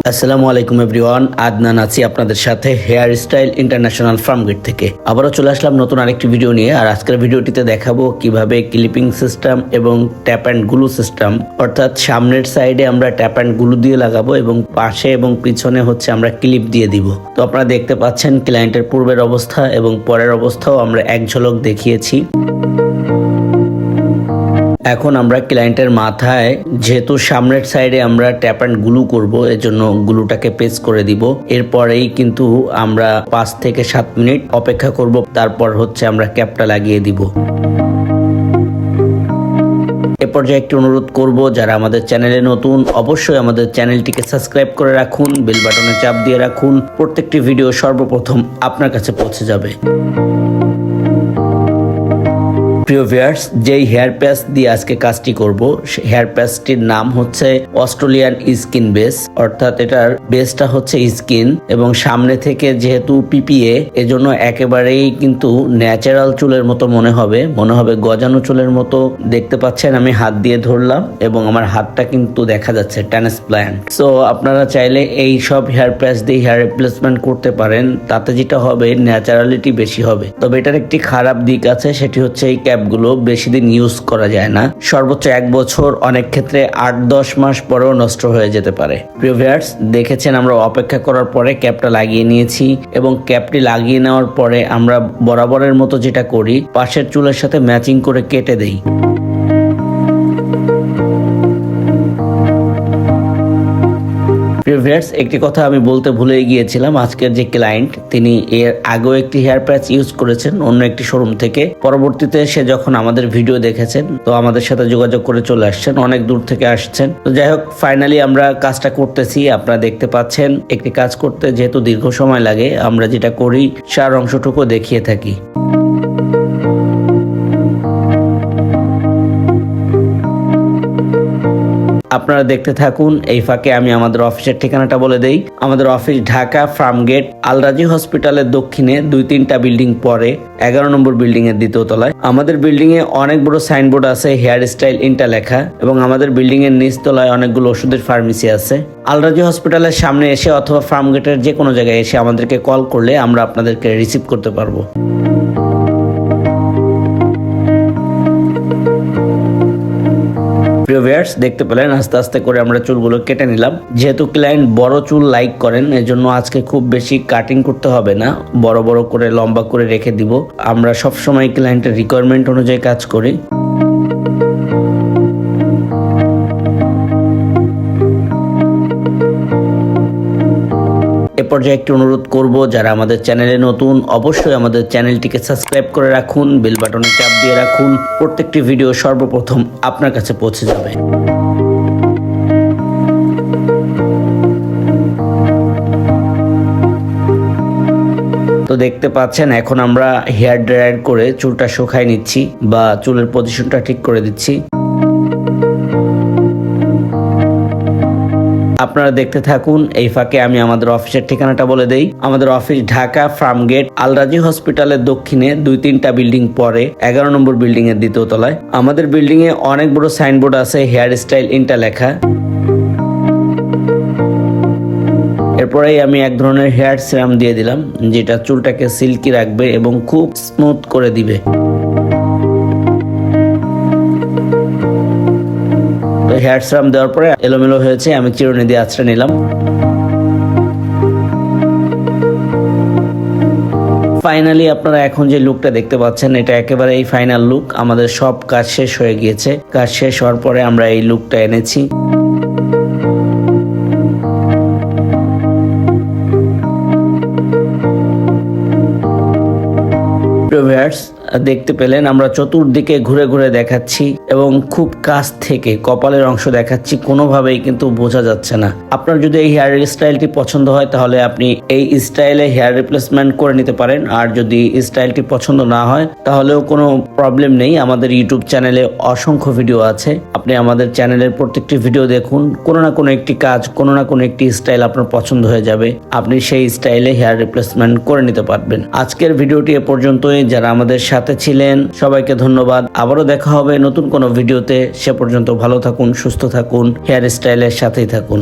আসসালামু আলাইকুম এভরিওয়ান, আদনান আছি আপনাদের সাথে হেয়ার স্টাইল ইন্টারন্যাশনাল ফার্মগেট থেকে। আবারও চলে আসলাম নতুন আরেকটি ভিডিও নিয়ে। আর আজকের ভিডিওটিতে দেখাবো কিভাবে ক্লিপিং সিস্টেম এবং ট্যাপ অ্যান্ড গ্লু সিস্টেম, অর্থাৎ সামনের সাইডে আমরা ট্যাপ অ্যান্ড গ্লু দিয়ে লাগাবো এবং পাশে এবং পিছনে হচ্ছে আমরা ক্লিপ দিয়ে দিব। তো আপনারা দেখতে পাচ্ছেন ক্লায়েন্টের পূর্বের অবস্থা এবং পরের অবস্থাও আমরা এক ঝলক দেখিয়েছি। এখন আমরা ক্লায়েন্টের মাথায় যেহেতু সামনের সাইডে আমরা ট্যাপ অ্যান্ড গ্লু করব, এজন্য গ্লুটাকে পেস্ট করে দিব। এরপরেই কিন্তু আমরা 5 থেকে 7 মিনিট অপেক্ষা করব, তারপর হচ্ছে আমরা ক্যাপটা লাগিয়ে দিব। এ পর্যায়ে একটি অনুরোধ করব, যারা আমাদের চ্যানেলে নতুন অবশ্যই আমাদের চ্যানেলটিকে সাবস্ক্রাইব করে রাখুন, বেল বাটনে চাপ দিয়ে রাখুন, প্রত্যেকটি ভিডিও সর্বপ্রথম আপনার কাছে পৌঁছে যাবে। প্রিয় ভিউয়ার্স, যেই হেয়ার প্যাচ দিয়ে আজকে কাজটি করব, হেয়ার প্যাচটির নাম হচ্ছে অস্ট্রেলিয়ান স্কিন বেস, অর্থাৎ এটার বেসটা হচ্ছে স্কিন এবং সামনে থেকে যেহেতু পিপিএ, এজন্য একেবারেই কিন্তু ন্যাচারাল চুলের মতো মনে হবে গজানো চুলের মতো। দেখতে পাচ্ছেন আমি হাত দিয়ে ধরলাম এবং আমার হাতটা কিন্তু দেখা যাচ্ছে ট্রান্সপ্ল্যান্ট। সো আপনারা চাইলে এই সব হেয়ার প্যাচ দিয়ে হেয়ার রিপ্লেসমেন্ট করতে পারেন, তাতে যেটা হবে ন্যাচারালিটি বেশি হবে। তবে এটার একটি খারাপ দিক আছে, সেটি হচ্ছে এই ক্যাপগুলো বেশি দিন ইউজ করা যায় না, সর্বোচ্চ 1 বছর, অনেক ক্ষেত্রে 8-10 মাস পরেও নষ্ট হয়ে যেতে পারে। প্রিয় ভিউয়ার্স, দেখেছেন আমরা অপেক্ষা করার পরে ক্যাপটা লাগিয়ে নিয়েছি এবং ক্যাপটি লাগিয়ে নেওয়ার পরে আমরা বরাবরের মতো যেটা করি, পাশের চুলের সাথে ম্যাচিং করে কেটে দেই। ভিউয়ার্স, একটি কথা আমি বলতে ভুলে গিয়েছিলাম, আজকের যে ক্লায়েন্ট তিনি এর আগেও একটি হেয়ার প্যাচ ইউজ করেছেন অন্য একটি শোরুম থেকে। পরবর্তীতে সে যখন আমাদের ভিডিও দেখেছেন তো আমাদের সাথে যোগাযোগ করে চলে আসছেন, অনেক দূর থেকে আসছেন। তো যাই হোক, ফাইনালি আমরা কাজটা করতেছি। আপনারা দেখতে পাচ্ছেন একটি কাজ করতে যেহেতু দীর্ঘ সময় লাগে, আমরা যেটা করি সার অংশটুকু দেখিয়ে থাকি। আপনারা দেখতে থাকুন, এই ফাঁকে আমি আমাদের অফিসের ঠিকানাটা বলে দেই। আমাদের অফিস ঢাকা ফার্মগেট আলরাজি হসপিটালের দক্ষিণে 2-3টা বিল্ডিং পরে 11 নম্বর বিল্ডিং এর 2য় তলায়। আমাদের বিল্ডিং এ অনেক বড় সাইনবোর্ড আছে হেয়ার স্টাইল ইন্টা লেখা, এবং আমাদের বিল্ডিং এর নিচ তলায় অনেকগুলো ওষুধের ফার্মেসি আছে। আলরাজি হসপিটালের সামনে এসে অথবা ফার্মগেটের যে কোনো জায়গায় এসে আমাদেরকে কল করলে আমরা আপনাদেরকে রিসিভ করতে পারবো। প্রিয় ভিউয়ার্স, দেখতে পেলেন আস্তে আস্তে করে আমরা চুলগুলো কেটে নিলাম। যেহেতু ক্লায়েন্ট বড় চুল লাইক করেন, এজন্য আজকে খুব বেশি কাটিং করতে হবে না, বড় বড় করে লম্বা করে রেখে দিব। আমরা সবসময় ক্লায়েন্টের রিকোয়ারমেন্ট অনুযায়ী কাজ করি। এ পর্যায়ে একটি অনুরোধ করব, যারা আমাদের চ্যানেলে নতুন অবশ্যই আমাদের চ্যানেলটিকে সাবস্ক্রাইব করে রাখুন, বেল বাটনে চাপ দিয়ে রাখুন, প্রত্যেকটি ভিডিও সর্বপ্রথম আপনার কাছে পৌঁছে যাবে। তো দেখতে পাচ্ছেন এখন আমরা হেয়ার ড্রায়ার করে চুলটা শুকায় নিচ্ছি বা চুলের পজিশনটা ঠিক করে দিচ্ছি। আপনারা দেখতে থাকুন, এই ফাঁকে আমি আমাদের অফিসের ঠিকানাটা বলে দেই। আমাদের অফিস ঢাকা ফার্মগেট আলরাজি হসপিটালের দক্ষিণে 2-3টা বিল্ডিং পরে 11 নম্বর বিল্ডিং এর 2য় তলায়। আমাদের বিল্ডিং এ অনেক বড় সাইনবোর্ড আছে হেয়ার স্টাইল ইন্টা লেখা। এরপরেই আমি এক ধরনের হেয়ার সিরাম দিয়ে দিলাম, যেটা চুলটাকে সিল্কি রাখবে এবং খুব স্মুথ করে দিবে। হেয়ার সিরাম দেওয়ার পরে এলোমেলো হয়েছে, আমি চিরুনি দিয়ে আঁচড়ে নিলাম। ফাইনালি আপনারা এখন যে লুকটা দেখতে পাচ্ছেন, এটা একেবারে এই ফাইনাল লুক। আমাদের সব কাজ শেষ হয়ে গিয়েছে। কাজ শেষ হওয়ার পরে আমরা এই লুকটা এনেছি। ভিউয়ার্স, দেখতে পেলেন আমরা চতুর্দিকে ঘুরে ঘুরে দেখাচ্ছি এবং খুব কাছ থেকে কপালের অংশ দেখাচ্ছি, কোনোভাবেই কিন্তু বোঝা যাচ্ছে না। আপনার যদি এই হেয়ার স্টাইলটি পছন্দ হয় তাহলে আপনি এই স্টাইলে হেয়ার রিপ্লেসমেন্ট করে নিতে পারেন, আর যদি স্টাইলটি পছন্দ না হয় তাহলেও কোনো প্রবলেম নেই। আমাদের ইউটিউব চ্যানেলে অসংখ্য ভিডিও আছে, আপনি আমাদের চ্যানেলের প্রত্যেকটি ভিডিও দেখুন, কোনো না কোনো একটি কাজ, কোনো না কোনো একটি স্টাইল আপনার পছন্দ হয়ে যাবে, আপনি সেই স্টাইলে হেয়ার রিপ্লেসমেন্ট করে নিতে পারবেন। আজকের ভিডিওটি এ পর্যন্তই। যারা আমাদের সাথে ছিলেন সবাইকে ধন্যবাদ। আবারও দেখা হবে নতুন কোনো ভিডিওতে। সে পর্যন্ত ভালো থাকুন, সুস্থ থাকুন, হেয়ার স্টাইলের সাথেই থাকুন।